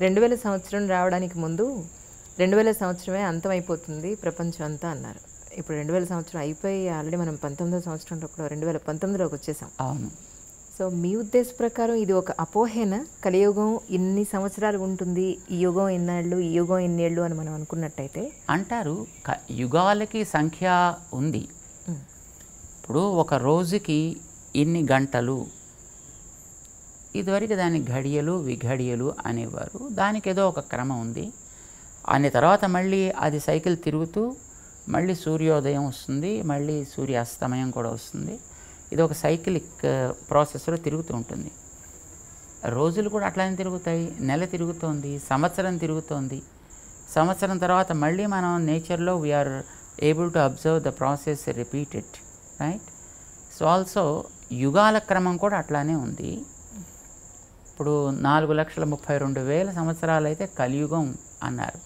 2000 సంవత్సరం రావడానికి ముందు 2000 సంవత్సరమే అంతమైపోతుంది ప్రపంచం అంతా అన్నారు. ఇప్పుడు 2000 సంవత్సరం అయిపోయి ఆల్రెడీ మనం 19వ సంవత్సరంలో 2019లోకి వచ్చేసాం. అవును. సో మీ ఉద్దేశ ప్రకారం ఇది ఒక అపోహేనా? కలియుగం ఇన్ని సంవత్సరాలు ఉంటుంది, ఈ యుగం ఇన్నాళ్ళు, ఈ యుగం ఇన్నేళ్ళు అని మనం అనుకున్నట్టయితే? అంటారు యుగాలకి సంఖ్య ఉంది. ఇప్పుడు ఒక రోజుకి ఇన్ని గంటలు, ఇదివరకు దాని ఘడియలు విఘడియలు అనేవారు. దానికి ఏదో ఒక క్రమం ఉంది. అనే తర్వాత మళ్ళీ అది సైకిల్ తిరుగుతూ మళ్ళీ సూర్యోదయం వస్తుంది, మళ్ళీ సూర్యాస్తమయం కూడా వస్తుంది. ఇది ఒక సైకిలిక్ ప్రాసెస్లో తిరుగుతూ ఉంటుంది. రోజులు కూడా అట్లానే తిరుగుతాయి. నెల తిరుగుతోంది, సంవత్సరం తిరుగుతోంది. సంవత్సరం తర్వాత మళ్ళీ మనం నేచర్లో we are able to observe the process repeated, right? So also యుగాల క్రమం కూడా అట్లానే ఉంది. ఇప్పుడు 4,32,000 సంవత్సరాలు అయితే కలియుగం అన్నారు.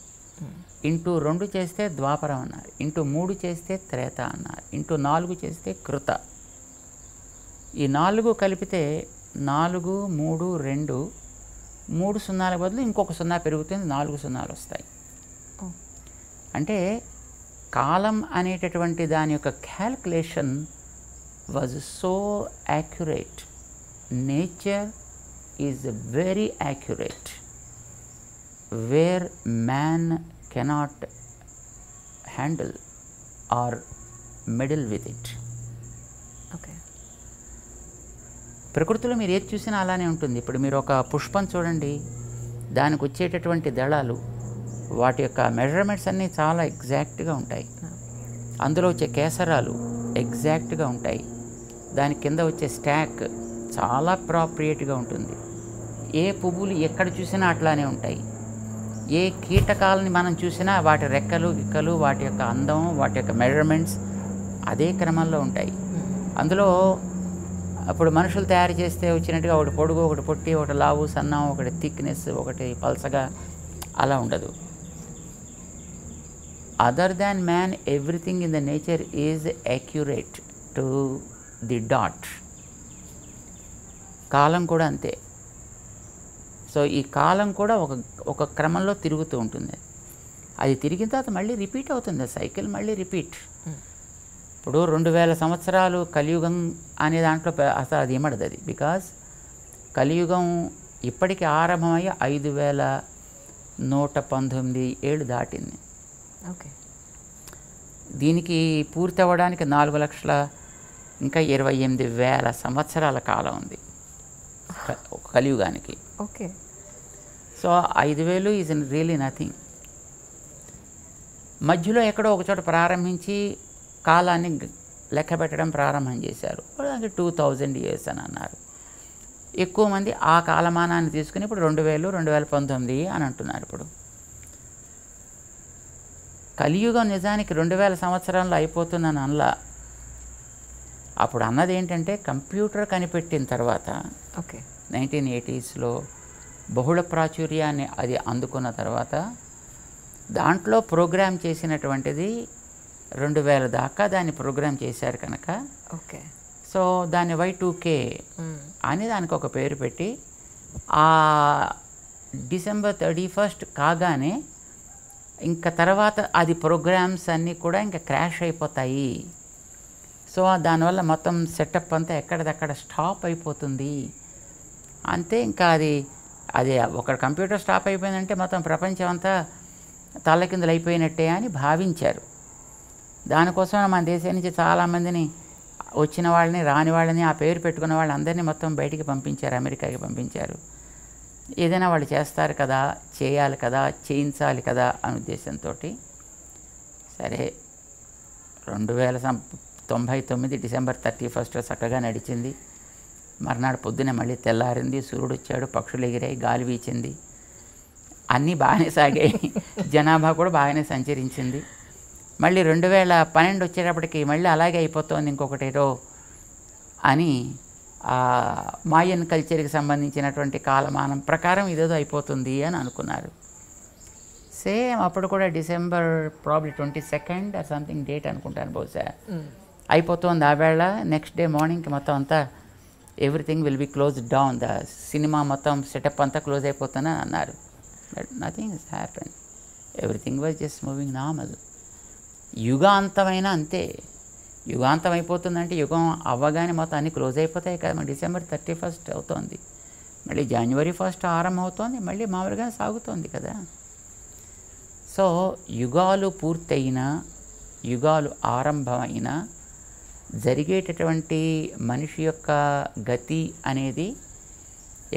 ఇంటూ 2 చేస్తే ద్వాపరం అన్నారు. ఇంటూ 3 చేస్తే త్రేత అన్నారు. ఇంటూ 4 చేస్తే కృత. ఈ 4 కలిపితే 4, 3, 2, 3 సున్నాల బదులు ఇంకొక 0 పెరుగుతుంది, 4 సున్నాలు వస్తాయి. అంటే కాలం అనేటటువంటి దాని యొక్క calculation was so accurate. Nature is very accurate, wear man cannot handle are meddle with it. Okay. ప్రకృతిలో మీరు ఏది చూసినా అలానే ఉంటుంది. ఇప్పుడు మీరు ఒక పుష్పం చూడండి, దానికి వచ్చేటటువంటి దళాలు, వాటి యొక్క మెజర్మెంట్స్ అన్నీ చాలా ఎగ్జాక్ట్గా ఉంటాయి. అందులో వచ్చే కేసరాలు ఎగ్జాక్ట్గా ఉంటాయి. దాని కింద వచ్చే స్టాక్ చాలా ప్రాప్రియేట్గా ఉంటుంది. ఏ పువ్వులు ఎక్కడ చూసినా అట్లానే ఉంటాయి. ఏ కీటకాలని మనం చూసినా వాటి రెక్కలు గిక్కలు, వాటి యొక్క అందం, వాటి యొక్క మెజర్మెంట్స్ అదే క్రమంలో ఉంటాయి. అందులో అప్పుడు మనుషులు తయారు చేస్తే వచ్చినట్టుగా ఒకటి పొడుగు, ఒకటి పొట్టి, ఒకటి లావు సన్నం, ఒకటి థిక్నెస్, ఒకటి పల్సగా అలా ఉండదు. Other than man everything in the nature is accurate to the dot. కాలం కూడా అంతే. సో ఈ కాలం కూడా ఒక క్రమంలో తిరుగుతూ ఉంటుంది. అది తిరిగిన తర్వాత మళ్ళీ రిపీట్ అవుతుంది. సైకిల్ మళ్ళీ రిపీట్. ఇప్పుడు 2000 సంవత్సరాలు కలియుగం అనే దాంట్లో అసలు అది ఏమడదు. అది బికాజ్ కలియుగం ఇప్పటికి ఆరంభమయ్యి 5,119 ఏళ్ళు దాటింది. ఓకే. దీనికి పూర్తి అవ్వడానికి 4,28,000 సంవత్సరాల కాలం ఉంది కలియుగానికి. Okay. So 5,000 is really nothing. మధ్యలో ఎక్కడో ఒకచోట ప్రారంభించి కాలాన్ని లెక్క పెట్టడం ప్రారంభం చేశారు. దానికి 2,000 years అని అన్నారు. ఎక్కువ మంది ఆ కాలమానాన్ని తీసుకుని ఇప్పుడు 2000, 2019 అని అంటున్నారు. ఇప్పుడు కలియుగం నిజానికి 2000 సంవత్సరాల్లో అయిపోతుందని అనలా. అప్పుడు అన్నది ఏంటంటే కంప్యూటర్ కనిపెట్టిన తర్వాత, ఓకే, 1980sలో బహుళ ప్రాచుర్యాన్ని అది అందుకున్న తర్వాత దాంట్లో ప్రోగ్రామ్ చేసినటువంటిది 2000 దాకా దాన్ని ప్రోగ్రామ్ చేశారు కనుక, ఓకే, సో దాన్ని Y2K అని దానికి ఒక పేరు పెట్టి, ఆ December 31st కాగానే ఇంకా తర్వాత అది ప్రోగ్రామ్స్ అన్నీ కూడా ఇంకా క్రాష్ అయిపోతాయి. సో దానివల్ల మొత్తం సెటప్ అంతా ఎక్కడిదక్కడ స్టాప్ అయిపోతుంది. అంతే, ఇంకా అది ఒక కంప్యూటర్ స్టాప్ అయిపోయిందంటే మొత్తం ప్రపంచం అంతా తల్లకిందులు అయిపోయినట్టే అని భావించారు. దానికోసం మన దేశం నుంచి చాలామందిని, వచ్చిన వాళ్ళని రాని వాళ్ళని, ఆ పేరు పెట్టుకున్న వాళ్ళందరినీ మొత్తం బయటికి పంపించారు, అమెరికాకి పంపించారు. ఏదైనా వాళ్ళు చేస్తారు కదా, చేయాలి కదా, చేయించాలి కదా అనే ఉద్దేశంతో. సరే, 2099 December 31st చక్కగా నడిచింది. మర్నాడు పొద్దునే మళ్ళీ తెల్లారింది, సూర్యుడు వచ్చాడు, పక్షులు ఎగిరాయి, గాలి వీచింది, అన్నీ బాగానే సాగాయి. జనాభా కూడా బాగానే సంచరించింది. మళ్ళీ 2012 వచ్చేటప్పటికి మళ్ళీ అలాగే అయిపోతుంది ఇంకొకటేదో అని మాయన్ కల్చర్కి సంబంధించినటువంటి కాలమానం ప్రకారం ఇదేదో అయిపోతుంది అని అనుకున్నారు. సేమ్ అప్పుడు కూడా December probably 22nd or something date అనుకుంటాను బహుశా అయిపోతుంది. ఆ వేళ నెక్స్ట్ డే మార్నింగ్కి మొత్తం అంతా everything will be close down, the cinema మొత్తం సెటప్ అంతా క్లోజ్ అయిపోతుందని అన్నారు. But nothing is happen, everything was just moving normal. యుగాంతమైన అంతే. యుగాంతం అయిపోతుందంటే యుగం అవ్వగానే మొత్తం అన్నీ క్లోజ్ అయిపోతాయి కదా. మరి December 31 అవుతోంది, మళ్ళీ January 1 ఆరంభం అవుతోంది, మళ్ళీ మామూలుగా సాగుతోంది కదా. సో యుగాలు పూర్తయినా, యుగాలు ఆరంభమైనా జరిగేటటువంటి మనిషి యొక్క గతి అనేది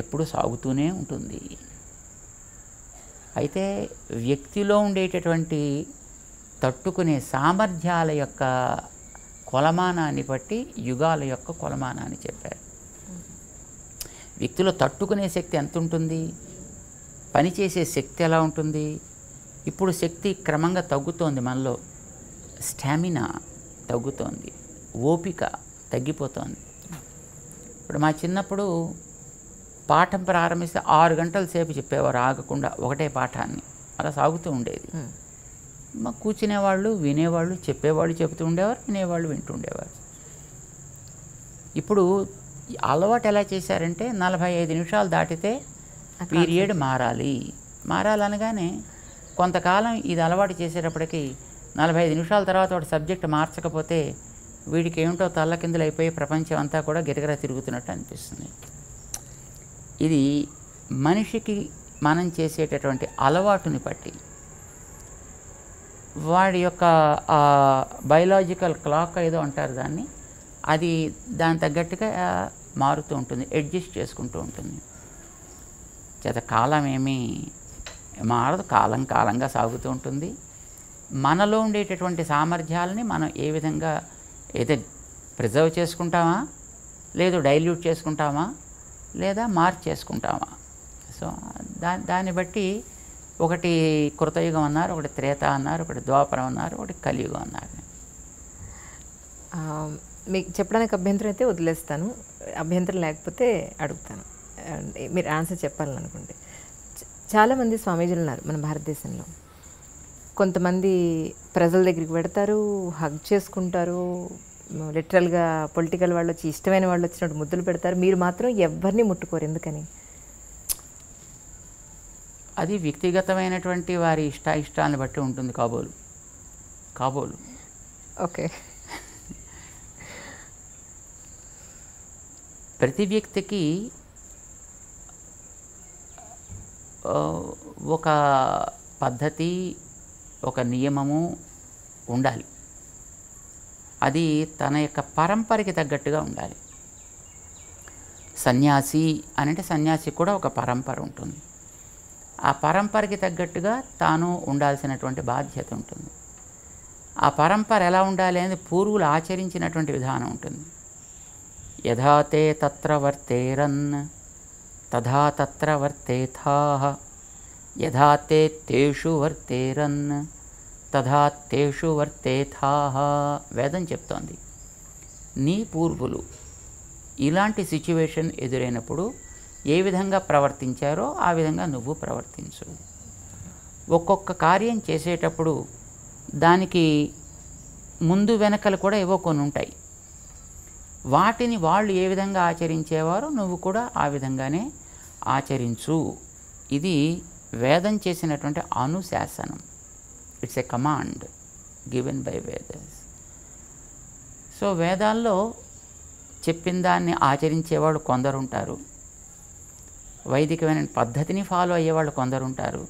ఎప్పుడు సాగుతూనే ఉంటుంది. అయితే వ్యక్తిలో ఉండేటటువంటి తట్టుకునే సామర్థ్యాల యొక్క కొలమానాన్ని బట్టి యుగాల యొక్క కొలమానాన్ని చెప్పారు. వ్యక్తిలో తట్టుకునే శక్తి ఎంత ఉంటుంది, పనిచేసే శక్తి ఎలా ఉంటుంది. ఇప్పుడు శక్తి క్రమంగా తగ్గుతోంది, మనలో స్టామినా తగ్గుతోంది, ఓపిక తగ్గిపోతోంది. ఇప్పుడు మా చిన్నప్పుడు పాఠం ప్రారంభిస్తే 6 గంటల సేపు చెప్పేవారు ఆగకుండా ఒకటే పాఠాన్ని, అలా సాగుతూ ఉండేది. మా కూర్చునేవాళ్ళు, వినేవాళ్ళు, చెప్పేవాళ్ళు చెబుతూ ఉండేవారు, వినేవాళ్ళు వింటూ ఉండేవారు. ఇప్పుడు అలవాటు ఎలా చేశారంటే 45 నిమిషాలు దాటితే పీరియడ్ మారాలనగానే కొంతకాలం ఇది అలవాటు చేసేటప్పటికి 45 నిమిషాల తర్వాత ఒక సబ్జెక్ట్ మార్చకపోతే వీడికి ఏమిటో తల్లకిందులు అయిపోయి ప్రపంచం అంతా కూడా గిరగిరా తిరుగుతున్నట్టు అనిపిస్తుంది. ఇది మనిషికి మనం చేసేటటువంటి అలవాటుని బట్టి వాడి యొక్క బయలాజికల్ క్లాక్ ఏదో అంటారు దాన్ని, అది దాని తగ్గట్టుగా మారుతూ ఉంటుంది, అడ్జస్ట్ చేసుకుంటూ ఉంటుంది. చేత కాలం ఏమీ మారదు, కాలంగా సాగుతూ ఉంటుంది. మనలో ఉండేటటువంటి సామర్థ్యాలని మనం ఏ విధంగా అయితే ప్రిజర్వ్ చేసుకుంటామా, లేదు డైల్యూట్ చేసుకుంటామా, లేదా మార్చేసుకుంటామా. సో దాన్ని బట్టి ఒకటి కృతయుగం అన్నారు, ఒకటి త్రేత అన్నారు, ఒకటి ద్వాపరం అన్నారు, ఒకటి కలియుగం అన్నారు. మీకు చెప్పడానికి అభ్యంతరం అయితే వదిలేస్తాను, అభ్యంతరం లేకపోతే అడుగుతాను, మీరు ఆన్సర్ చెప్పాలని అనుకుంటే. చాలామంది స్వామీజీలు ఉన్నారు మన భారతదేశంలో. కొంతమంది ప్రజల దగ్గరికి పెడతారు, హగ్ చేసుకుంటారు, లిటరల్గా పొలిటికల్ వాళ్ళు వచ్చి ఇష్టమైన వాళ్ళు వచ్చినట్టు ముద్దులు పెడతారు. మీరు మాత్రం ఎవరిని ముట్టుకోరు, ఎందుకని? అది వ్యక్తిగతమైనటువంటి వారి ఇష్టాలను బట్టి ఉంటుంది కాబోలు. ఓకే. ప్రతి వ్యక్తికి ఒక పద్ధతి, ఒక నియమము ఉండాలి. అది తన యొక్క పరంపరకి తగ్గట్టుగా ఉండాలి. సన్యాసి అంటే సన్యాసికి కూడా ఒక పరంపర ఉంటుంది. ఆ పరంపరకి తగ్గట్టుగా తాను ఉండాల్సినటువంటి బాధ్యత ఉంటుంది. ఆ పరంపర ఎలా ఉండాలి అనేది పూర్వులు ఆచరించినటువంటి విధానం ఉంటుంది. యథా తే తత్ర వర్తేరన్ తథా తత్ర వర్తేథాః, యథా తే తేషు వర్తేరన్ తథా తేషు వర్తేథాః. వేదం చెప్తోంది, నీ పూర్వులు ఇలాంటి సిచ్యువేషన్ ఎదురైనప్పుడు ఏ విధంగా ప్రవర్తించారో ఆ విధంగా నువ్వు ప్రవర్తించు. ఒక్కొక్క కార్యం చేసేటప్పుడు దానికి ముందు వెనకలు కూడా ఏవో కొన్ని ఉంటాయి. వాటిని వాళ్ళు ఏ విధంగా ఆచరించేవారో నువ్వు కూడా ఆ విధంగానే ఆచరించు. ఇది వేదం చేసినటువంటి అనుశాసనం. It's a command given by Vedas. So వేదాల్లో చెప్పిన దాన్ని ఆచరించేవాళ్ళు కొందరు ఉంటారు, వైదికమైన పద్ధతిని ఫాలో అయ్యేవాళ్ళు కొందరు ఉంటారు,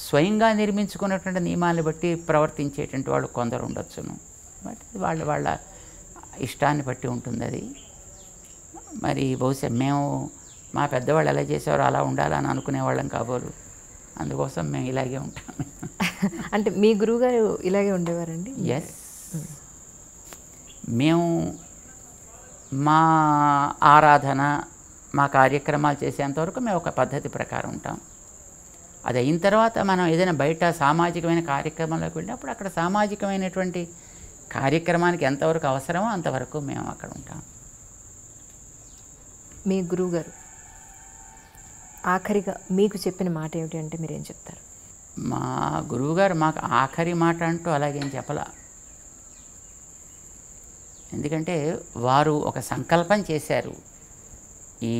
స్వయంగా నిర్మించుకున్నటువంటి నియమాన్ని బట్టి ప్రవర్తించేటువంటి వాళ్ళు కొందరు ఉండొచ్చును. బట్ వాళ్ళ ఇష్టాన్ని బట్టి ఉంటుంది అది. మరి బహుశా మేము మా పెద్దవాళ్ళు ఎలా చేసేవారో అలా ఉండాలని అనుకునేవాళ్ళం కాబోలు, అందుకోసం మేము ఇలాగే ఉంటాం. అంటే మీ గురువుగారు ఇలాగే ఉండేవారండి? ఎస్, మేము మా ఆరాధన, మా కార్యక్రమాలు చేసేంతవరకు మేము ఒక పద్ధతి ప్రకారం ఉంటాం. అది అయిన తర్వాత మనం ఏదైనా బయట సామాజికమైన కార్యక్రమంలోకి వెళ్ళినప్పుడు అక్కడ సామాజికమైనటువంటి కార్యక్రమానికి ఎంతవరకు అవసరమో అంతవరకు మేము అక్కడ ఉంటాం. మీ గురువుగారు ఆఖరిగా మీకు చెప్పిన మాట ఏమిటి అంటే మీరేం చెప్తారు? మా గురువుగారు మాకు ఆఖరి మాట అంటూ అలాగేం చెప్పలా. ఎందుకంటే వారు ఒక సంకల్పం చేశారు. ఈ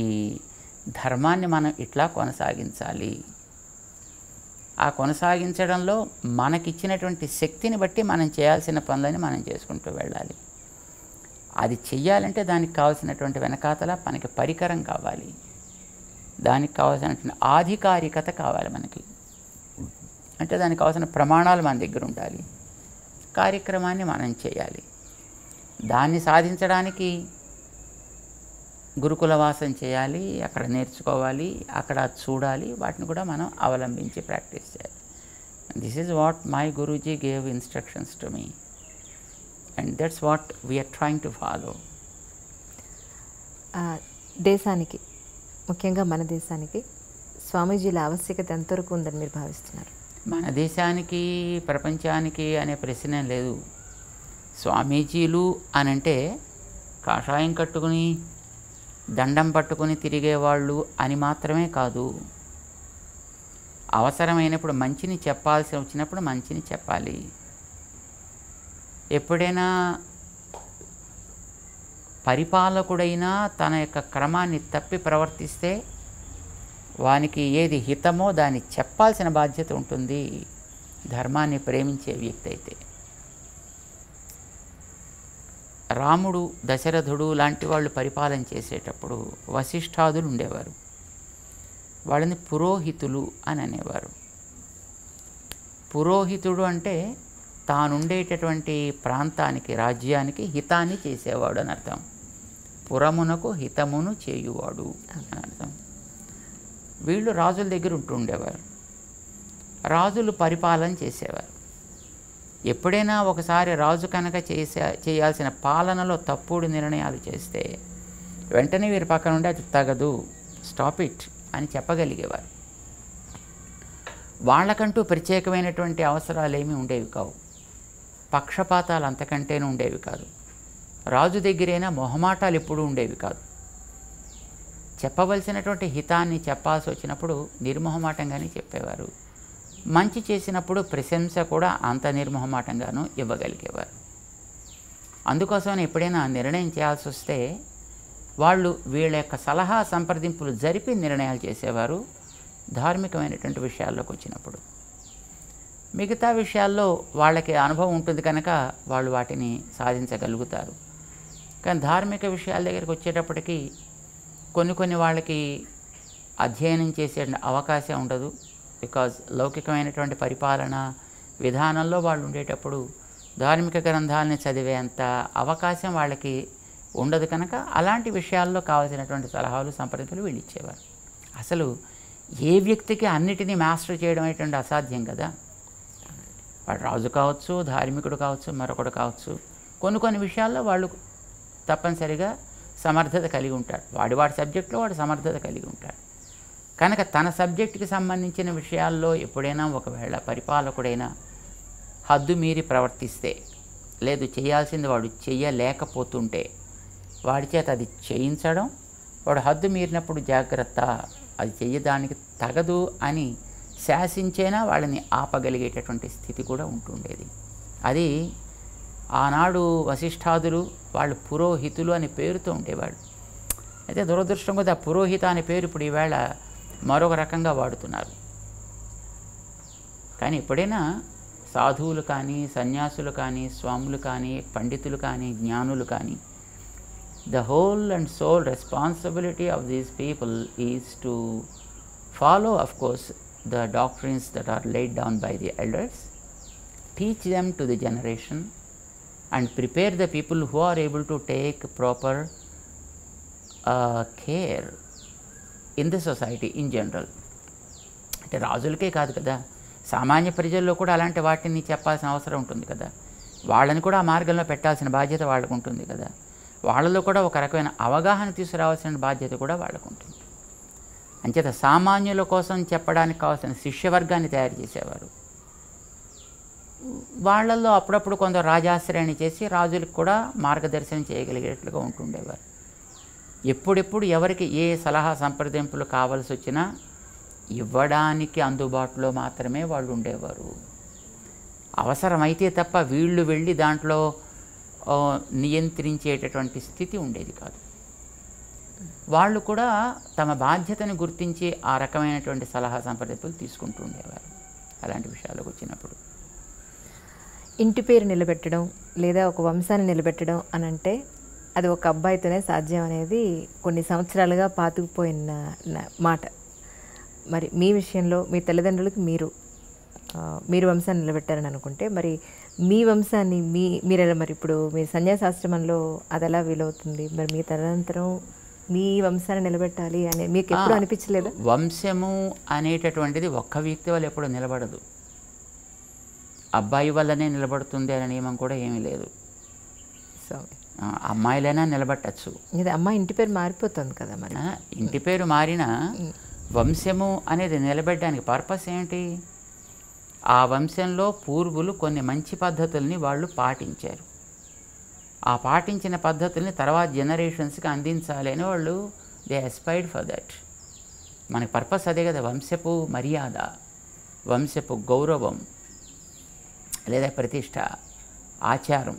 ధర్మాన్ని మనం ఇట్లా కొనసాగించాలి. ఆ కొనసాగించడంలో మనకిచ్చినటువంటి శక్తిని బట్టి మనం చేయాల్సిన పనులని మనం చేసుకుంటూ వెళ్ళాలి. అది చెయ్యాలంటే దానికి కావాల్సినటువంటి వెనకాతల మనకి పరికరం కావాలి, దానికి కావాల్సినటువంటి ఆధికారికత కావాలి మనకి. అంటే దానికి కావాల్సిన ప్రమాణాలు మన దగ్గర ఉండాలి, కార్యక్రమాన్ని మనం చేయాలి. దాన్ని సాధించడానికి గురుకులవాసం చేయాలి, అక్కడ నేర్చుకోవాలి, అక్కడ చూడాలి, వాటిని కూడా మనం అవలంబించి ప్రాక్టీస్ చేయాలి. This is what my Guruji gave instructions to me and that's what we are trying to follow. దేశానికి, ముఖ్యంగా మన దేశానికి స్వామీజీల ఆవశ్యకత ఎంతవరకు ఉందని మీరు భావిస్తున్నారు? మన దేశానికి, ప్రపంచానికి అనే ప్రశ్నే లేదు. స్వామీజీలు అనంటే కాషాయం కట్టుకుని దండం పట్టుకుని తిరిగేవాళ్ళు అని మాత్రమే కాదు. అవసరమైనప్పుడు మంచిని చెప్పాల్సి వచ్చినప్పుడు మంచిని చెప్పాలి. ఎప్పుడైనా పరిపాలకుడైనా తన యొక్క క్రమాన్ని తప్పి ప్రవర్తిస్తే వానికి ఏది హితమో దాన్ని చెప్పాల్సిన బాధ్యత ఉంటుంది, ధర్మాన్ని ప్రేమించే వ్యక్తి అయితే. రాముడు, దశరథుడు లాంటి వాళ్ళు పరిపాలన చేసేటప్పుడు వశిష్ఠాదులు ఉండేవారు. వాళ్ళని పురోహితులు అని అనేవారు. పురోహితుడు అంటే తానుండేటటువంటి ప్రాంతానికి, రాజ్యానికి హితాన్ని చేసేవాడు అని అర్థం. పురమునకు హితమును చేయువాడు అని అర్థం. వీళ్ళు రాజుల దగ్గర ఉంటుండేవారు. రాజులు పరిపాలన చేసేవారు. ఎప్పుడైనా ఒకసారి రాజు కనుక చేయాల్సిన పాలనలో తప్పుడు నిర్ణయాలు చేస్తే వెంటనే వీరి పక్కన ఉండి అది తగదు, స్టాప్ ఇట్ అని చెప్పగలిగేవారు. వాళ్ళకంటూ ప్రత్యేకమైనటువంటి అవసరాలు ఏమీ ఉండేవి కావు, పక్షపాతాలు అంతకంటేనూ ఉండేవి కాదు. రాజు దగ్గరైనా మొహమాటాలు ఎప్పుడూ ఉండేవి కాదు. చెప్పవలసినటువంటి హితాన్ని చెప్పాల్సి వచ్చినప్పుడు నిర్మొహమాటంగానే చెప్పేవారు. మంచి చేసినప్పుడు ప్రశంస కూడా అంత నిర్మొహమాటంగానూ ఇవ్వగలిగేవారు. అందుకోసం ఎప్పుడైనా నిర్ణయం చేయాల్సి వస్తే వాళ్ళు వీళ్ళ యొక్క సలహా సంప్రదింపులు జరిపి నిర్ణయాలు చేసేవారు. ధార్మికమైనటువంటి విషయాల్లోకి వచ్చినప్పుడు మిగతా విషయాల్లో వాళ్ళకి అనుభవం ఉంటుంది కనుక వాళ్ళు వాటిని సాధించగలుగుతారు. కానీ ధార్మిక విషయాల దగ్గరికి వచ్చేటప్పటికి కొన్ని వాళ్ళకి అధ్యయనం చేసే అవకాశం ఉండదు. బికాజ్ లౌకికమైనటువంటి పరిపాలన విధానంలో వాళ్ళు ఉండేటప్పుడు ధార్మిక గ్రంథాలని చదివేంత అవకాశం వాళ్ళకి ఉండదు కనుక అలాంటి విషయాల్లో కావాల్సినటువంటి సలహాలు, సంప్రదింపులు వీళ్ళు ఇచ్చేవారు. అసలు ఏ వ్యక్తికి అన్నిటినీ మాస్టర్ చేయడం అనేటువంటి అసాధ్యం కదా. వాడు రాజు కావచ్చు, ధార్మికుడు కావచ్చు, మరొకడు కావచ్చు. కొన్ని విషయాల్లో వాళ్ళు తప్పనిసరిగా సమర్థత కలిగి ఉంటాడు. వాడి సబ్జెక్టులో వాడు సమర్థత కలిగి ఉంటాడు కనుక తన సబ్జెక్టుకి సంబంధించిన విషయాల్లో ఎప్పుడైనా ఒకవేళ పరిపాలకుడైనా హద్దు మీరి ప్రవర్తిస్తే, లేదు చేయాల్సింది వాడు చెయ్యలేకపోతుంటే వాడి చేత అది చేయించడం, వాడు హద్దు మీరినప్పుడు జాగ్రత్త, అది చెయ్యడానికి తగదు అని శాసించేనా వాళ్ళని ఆపగలిగేటటువంటి స్థితి కూడా ఉంటుండేది. అది ఆనాడు వశిష్ఠాదులు వాళ్ళు పురోహితులు అనే పేరుతో ఉండేవాళ్ళు. అయితే దురదృష్టం కొద్ది ఆ పురోహిత అనే పేరు ఇప్పుడు ఈవేళ మరొక రకంగా వాడుతున్నారు. కానీ ఎప్పుడైనా సాధువులు కానీ, సన్యాసులు కానీ, స్వాములు కానీ, పండితులు కానీ, జ్ఞానులు కానీ, the whole and sole responsibility of these people is to follow, of course, the doctrines that are laid down by the elders, teach them to the generation and prepare the people who are able to take proper care in the society in general. అంటే రాజులకే కాదు కదా, సామాన్య ప్రజల్లో కూడా అలాంటి వాటిని చెప్పాల్సిన అవసరం ఉంటుంది కదా. వాళ్ళని కూడా ఆ మార్గంలో పెట్టాల్సిన బాధ్యత వాళ్ళకు ఉంటుంది కదా. వాళ్ళలో కూడా ఒక రకమైన అవగాహన తీసుకురావాల్సిన బాధ్యత కూడా వాళ్ళకు ఉంటుంది. అంచేత సామాన్యుల కోసం చెప్పడానికి కావాల్సిన శిష్యవర్గాన్ని తయారు చేసేవారు. వాళ్ళల్లో అప్పుడప్పుడు కొందరు రాజాశ్రయాన్ని చేసి రాజులకు కూడా మార్గదర్శనం చేయగలిగేట్లుగా ఉంటుండేవారు. ఎప్పుడెప్పుడు ఎవరికి ఏ సలహా సంప్రదింపులు కావాల్సి వచ్చినా ఇవ్వడానికి అందుబాటులో మాత్రమే వాళ్ళు ఉండేవారు. అవసరమైతే తప్ప వీళ్ళు వెళ్ళి దాంట్లో నియంత్రించేటటువంటి స్థితి ఉండేది కాదు. వాళ్ళు కూడా తమ బాధ్యతను గుర్తించి ఆ రకమైనటువంటి సలహా సంప్రదింపులు తీసుకుంటూ ఉండేవారు అలాంటి విషయాలకు వచ్చినప్పుడు. ఇంటి పేరు నిలబెట్టడం లేదా ఒక వంశాన్ని నిలబెట్టడం అని అంటే అది ఒక అబ్బాయితోనే సాధ్యం అనేది కొన్ని సంవత్సరాలుగా పాతుకుపోయిన మాట. మరి మీ విషయంలో మీ తల్లిదండ్రులకి మీరు వంశాన్ని నిలబెట్టారని అనుకుంటే మరి మీ వంశాన్ని మీరు మరి ఇప్పుడు మీ సన్యాసాశ్రమంలో అది ఎలా వీలవుతుంది? మరి మీ తదనంతరం మీ వంశాన్ని నిలబెట్టాలి అని మీకు ఎప్పుడు అనిపించలేదా? వంశము అనేటటువంటిది ఒక్క వ్యక్తి వల్ల ఎప్పుడు నిలబడదు. అబ్బాయి వల్లనే నిలబడుతుంది అనే నియమం కూడా ఏమీ లేదు. సో అమ్మాయిలైనా నిలబట్టచ్చు. ఇది అమ్మాయి ఇంటి పేరు మారిపోతుంది కదా. మరి ఇంటి పేరు మారినా వంశము అనేది నిలబెట్టడానికి పర్పస్ ఏంటి? ఆ వంశంలో పూర్వులు కొన్ని మంచి పద్ధతుల్ని వాళ్ళు పాటించారు. ఆ పాటించిన పద్ధతుల్ని తర్వాత జనరేషన్స్కి అందించాలి అని వాళ్ళు దే అస్పైర్డ్ ఫర్ దట్. మనకి పర్పస్ అదే కదా, వంశపు మర్యాద, వంశపు గౌరవం లేదా ప్రతిష్ట, ఆచారం.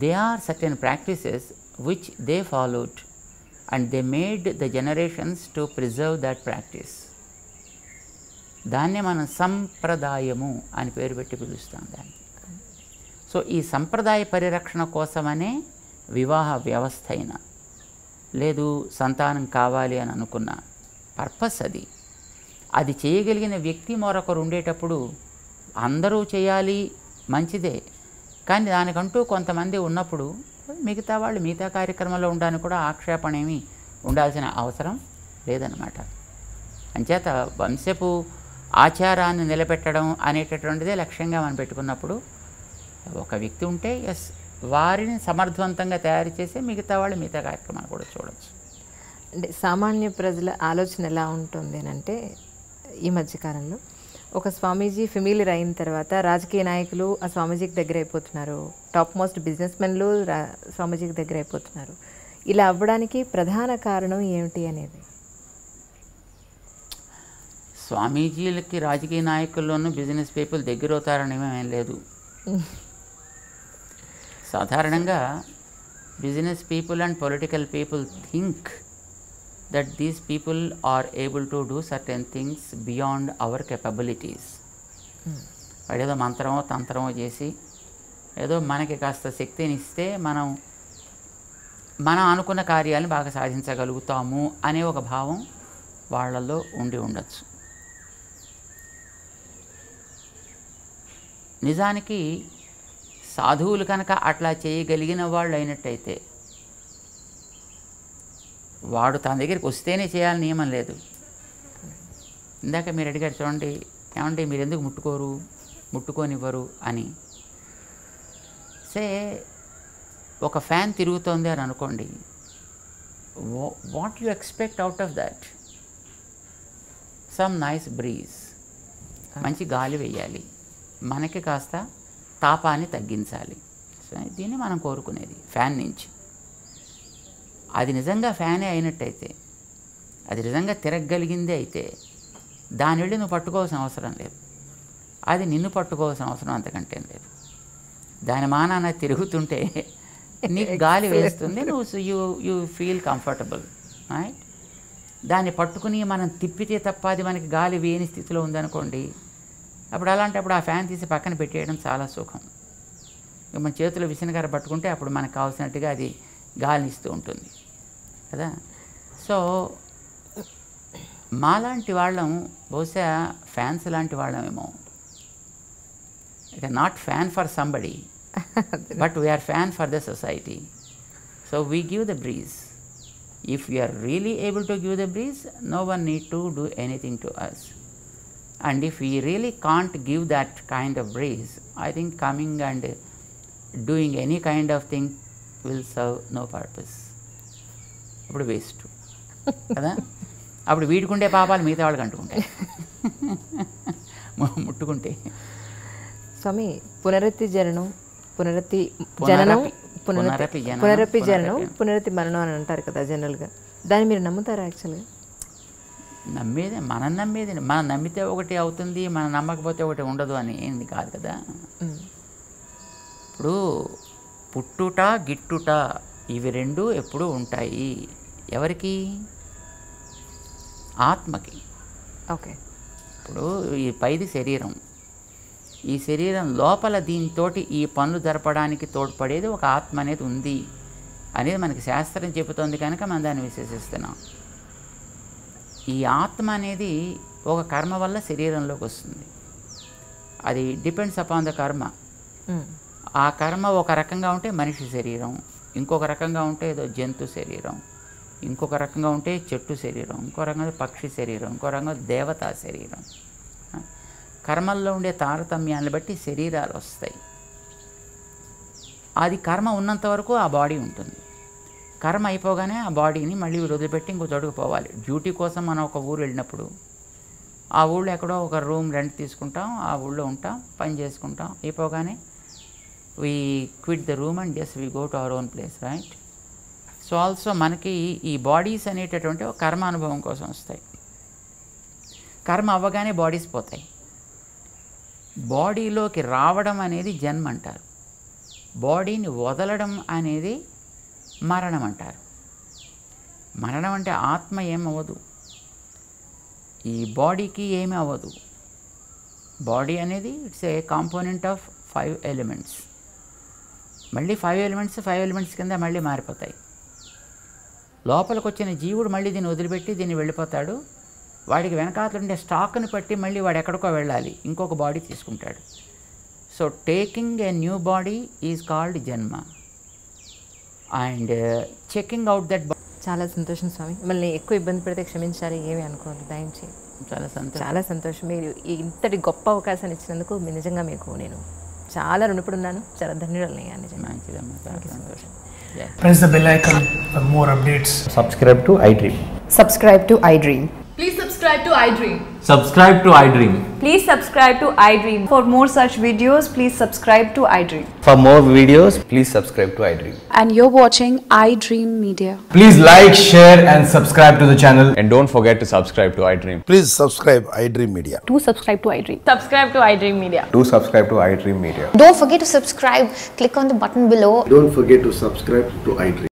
They are certain practices which they followed and they made the generations to preserve that practice. దాన్నే మనం సంప్రదాయము అని పేరు పెట్టి పిలుస్తాం దాన్ని. సో ఈ సంప్రదాయ పరిరక్షణ కోసమనే వివాహ వ్యవస్థ అయినా లేదు సంతానం కావాలి అని అనుకున్న పర్పస్ అది. అది చేయగలిగిన వ్యక్తి మరొకరు ఉండేటప్పుడు అందరూ చేయాలి మంచిదే, కానీ దానికంటూ కొంతమంది ఉన్నప్పుడు మిగతా వాళ్ళు మిగతా కార్యక్రమంలో ఉండడానికి కూడా ఆక్షేపణ ఏమీ ఉండాల్సిన అవసరం లేదన్నమాట. అంచేత వంశపు ఆచారాన్ని నిలబెట్టడం అనేటటువంటిదే లక్ష్యంగా మనం పెట్టుకున్నప్పుడు ఒక వ్యక్తి ఉంటే ఎస్ వారిని సమర్థవంతంగా తయారు చేసి మిగతా వాళ్ళు మిగతా కార్యక్రమాలు కూడా చూడవచ్చు. అంటే సామాన్య ప్రజల ఆలోచన ఎలా ఉంటుంది అని అంటే ఈ మధ్యకాలంలో ఒక స్వామీజీ ఫెమిలియర్ అయిన తర్వాత రాజకీయ నాయకులు ఆ స్వామీజీకి దగ్గర అయిపోతున్నారు, టాప్ మోస్ట్ బిజినెస్ మెన్లు స్వామీజీకి దగ్గర అయిపోతున్నారు. ఇలా అవ్వడానికి ప్రధాన కారణం ఏమిటి అనేది? స్వామీజీలకి రాజకీయ నాయకుల్లోనూ బిజినెస్ పీపుల్ దగ్గర అవుతారని ఏం లేదు. సాధారణంగా business people and political people think that these people are able to do certain things beyond our capabilities. వాడేదో మంత్రమో తంత్రమో చేసి ఏదో మనకి కాస్త శక్తిని ఇస్తే మనం అనుకున్న కార్యాలను బాగా సాధించగలుగుతాము అనే ఒక భావం వాళ్ళల్లో ఉండి ఉండొచ్చు. నిజానికి సాధువులు కనుక అట్లా చేయగలిగిన వాళ్ళు అయినట్టయితే వాడు తన దగ్గరికి వస్తేనే చేయాలని నియమం లేదు. ఇందాక మీరు అడిగారు చూడండి, ఏమంటే మీరు ఎందుకు ముట్టుకోనివ్వరు అని. సే ఒక ఫ్యాన్ తిరుగుతోంది అని అనుకోండి, what you expect out of that? Some nice breeze, మంచి గాలి వేయాలి, మనకి కాస్త తాపాన్ని తగ్గించాలి. సో దీన్ని మనం కోరుకునేది ఫ్యాన్ నుంచి. అది నిజంగా ఫ్యానే అయినట్టయితే, అది నిజంగా తిరగగలిగిందే అయితే దాని వెళ్ళి నువ్వు పట్టుకోవాల్సిన అవసరం లేదు, అది నిన్ను పట్టుకోవాల్సిన అవసరం అంతకంటే లేదు. దాని మానాన తిరుగుతుంటే నీకు గాలి వేస్తుంది, నువ్వు యూ ఫీల్ కంఫర్టబుల్ రైట్. దాన్ని పట్టుకుని మనం తిప్పితే తప్ప అది మనకి గాలి వేయని స్థితిలో ఉందనుకోండి, అప్పుడు అలాంటప్పుడు ఆ ఫ్యాన్ తీసి పక్కన పెట్టేయడం చాలా సుఖం. మన చేతిలో విసనకర్ర పట్టుకుంటే అప్పుడు మనకు కావాల్సినట్టుగా అది గాలిని ఇస్తూ ఉంటుంది కదా. సో మాలాంటి వాళ్ళం బహుశా ఫ్యాన్స్ లాంటి వాళ్ళమేమో. It not fan for somebody but we are fan for the society. So we give the breeze. If we are really able to give the breeze, no one need to do anything to us. And if we really can't give that kind of breeze, I think coming and doing any kind of thing will serve no purpose. అప్పుడు waste కదా. అప్పుడు వీడుకుంటే పాపాలు మిగతా వాళ్ళకి అంటుకుంటాయి ముట్టుకుంటే. స్వామి, పునరపి జననం, పునరపి మరణం అని అంటారు కదా జనరల్గా. దాన్ని మీరు నమ్ముతారా? యాక్చువల్గా నమ్మేది మనం నమ్మితే ఒకటి అవుతుంది, మనం నమ్మకపోతే ఒకటి ఉండదు అని ఏంది కాదు కదా. ఇప్పుడు పుట్టుట గిట్టుట ఇవి రెండు ఎప్పుడూ ఉంటాయి. ఎవరికి? ఆత్మకి. ఓకే. ఇప్పుడు ఈ పైది శరీరం, ఈ శరీరం లోపల దీంతోటి ఈ పనులు జరపడానికి తోడ్పడేది ఒక ఆత్మ అనేది ఉంది అనేది మనకి శాస్త్రం చెబుతోంది కనుక మనం దాన్ని విశ్వసిస్తున్నాం. ఈ ఆత్మ అనేది ఒక కర్మ వల్ల శరీరంలోకి వస్తుంది. అది డిపెండ్స్ అపాన్ ద కర్మ. ఆ కర్మ ఒక రకంగా ఉంటే మనిషి శరీరం, ఇంకొక రకంగా ఉంటే ఏదో జంతు శరీరం, ఇంకొక రకంగా ఉంటే చెట్టు శరీరం, ఇంకో రకంగా పక్షి శరీరం, ఇంకో రకంగా దేవతా శరీరం. కర్మల్లో ఉండే తారతమ్యాన్ని బట్టి శరీరాలు వస్తాయి. అది కర్మ ఉన్నంత వరకు ఆ బాడీ ఉంటుంది. కర్మ అయిపోగానే ఆ బాడీని మళ్ళీ వదిలిపెట్టి ఇంకో చోటుకు పోవాలి. డ్యూటీ కోసం మనం ఒక ఊరు వెళ్ళినప్పుడు ఆ ఊళ్ళో ఎక్కడో ఒక రూమ్ రెంట్ తీసుకుంటాం, ఆ ఊళ్ళో ఉంటాం, పని చేసుకుంటాం. అయిపోగానే we quit the room and just we go to our own place, right? So also మనకి ఈ బాడీస్ అనేటటువంటి ఒక కర్మ అనుభవం కోసం వస్తాయి. కర్మ అవ్వగానే బాడీస్ పోతాయి. బాడీలోకి రావడం అనేది జన్మ అంటారు, బాడీని వదలడం అనేది మరణం అంటారు. మరణం అంటే ఆత్మ ఏమవ్వదు, ఈ బాడీకి ఏమీ అవ్వదు. బాడీ అనేది it's a component of 5 elements. మళ్ళీ 5 ఎలిమెంట్స్ కింద మళ్ళీ మారిపోతాయి. లోపలికి వచ్చిన జీవుడు మళ్ళీ దీన్ని వదిలిపెట్టి దీన్ని వెళ్ళిపోతాడు. వాడికి వెనకాతలుండే స్టాక్ని బట్టి మళ్ళీ వాడు ఎక్కడికో వెళ్ళాలి, ఇంకొక బాడీ తీసుకుంటాడు. So taking a new body is called జన్మ అండ్ చెకింగ్ అవుట్ దట్. చాలా సంతోషం స్వామి. మిమ్మల్ని ఎక్కువ ఇబ్బంది పెడితే క్షమించాలి, ఏమి అనుకోవద్దు దయించి. చాలా సంతోషం. మీరు ఇంతటి గొప్ప అవకాశాన్ని ఇచ్చినందుకు నిజంగా మీకు నేను చాలా రుణపడి ఉన్నాను. చాలా ధన్యవాదాలు. నిజంగా సంతోషం. Press the bell icon for more updates. Subscribe to iDream. Subscribe to iDream. Please subscribe to iDream. Subscribe to iDream. Please subscribe to iDream. For more such videos, please subscribe to iDream. For more videos, please subscribe to iDream. And you're watching iDream Media. Please like, share and subscribe to the channel. And don't forget to subscribe to iDream. Please subscribe iDream Media. Do subscribe to iDream. Subscribe to iDream Media. Do subscribe to iDream Media. Don't forget to subscribe. Click on the button below. Don't forget to subscribe to iDream.